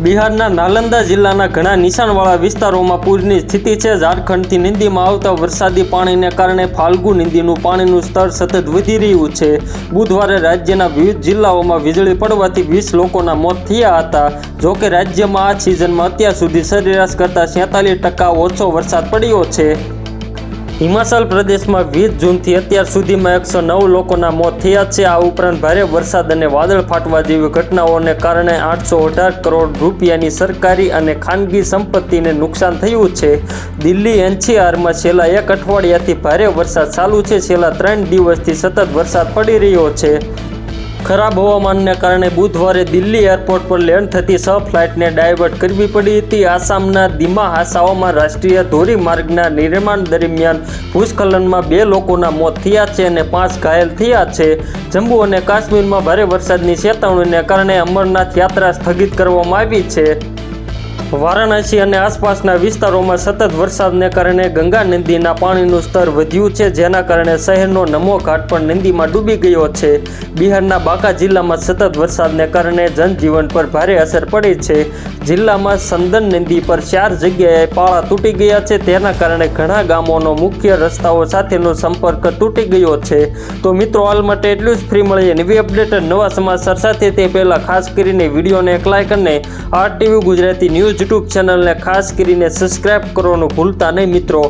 બિહારના નાલંદા જિલ્લાના ઘણા નીચાણવાળા વિસ્તારોમાં પૂરની સ્થિતિ છે। ઝારખંડથી નદીમાં આવતા વરસાદી પાણીને કારણે ફાલ્ગુ નદીનું પાણીનું સ્તર સતત વધી રહ્યું છે। બુધવારે રાજ્યના વિવિધ જિલ્લાઓમાં વીજળી પડવાથી 20 લોકોના મોત થયા હતા। જોકે રાજ્યમાં આ સિઝનમાં અત્યાર સુધી સરેરાશ કરતાં 46% ઓછો વરસાદ પડ્યો છે। હિમાચલ પ્રદેશમાં 20 જૂનથી અત્યાર સુધીમાં 109 લોકોના મોત થયા છે। આ ઉપરાંત ભારે વરસાદ અને વાદળ ફાટવા જેવી ઘટનાઓને કારણે 818 કરોડ રૂપિયાની સરકારી અને ખાનગી સંપત્તિને નુકસાન થયું છે। દિલ્હી એનસીઆરમાં છેલ્લા એક અઠવાડિયાથી ભારે વરસાદ ચાલુ છે। છેલ્લા 3 દિવસથી સતત વરસાદ પડી રહ્યો છે। ખરાબ હવામાનને કારણે બુધવારે દિલ્હી એરપોર્ટ પર લેન્ડ થતી 6 ફ્લાઇટને ડાયવર્ટ કરવી પડી હતી। આસામના દિમા હાસાઓમાં રાષ્ટ્રીય ધોરીમાર્ગના નિર્માણ દરમિયાન ભૂસ્ખલનમાં 2 લોકોના મોત થયા છે અને 5 ઘાયલ થયા છે। જમ્મુ અને કાશ્મીરમાં ભારે વરસાદની ચેતવણીને કારણે અમરનાથ યાત્રા સ્થગિત કરવામાં આવી છે। વારાણસી અને આસપાસના વિસ્તારોમાં સતત વરસાદને કારણે ગંગા નદીના પાણીનું સ્તર વધ્યું છે, જેના કારણે શહેરનો નમો ઘાટ પણ નદીમાં ડૂબી ગયો છે। બિહારના બાંકા જિલ્લામાં સતત વરસાદને કારણે જનજીવન પર ભારે અસર પડી છે। જિલ્લામાં સંદન નદી પર 4 જગ્યાએ પાળા તૂટી ગયા છે। તેના કારણે ઘણા ગામોનો મુખ્ય રસ્તાઓ સાથેનો સંપર્ક તૂટી ગયો છે। તો મિત્રો, હાલ માટે એટલું જ। ફ્રી મળીએ નવી અપડેટ નવા સમાચાર સાથે। તે પહેલાં ખાસ કરીને વિડીયોને એક લાઇક અને RTV ગુજરાતી ન્યૂઝ યુટ્યુબ ચેનલને ખાસ કરીને સબસ્ક્રાઇબ કરવાનું ભૂલતા નહીં મિત્રો।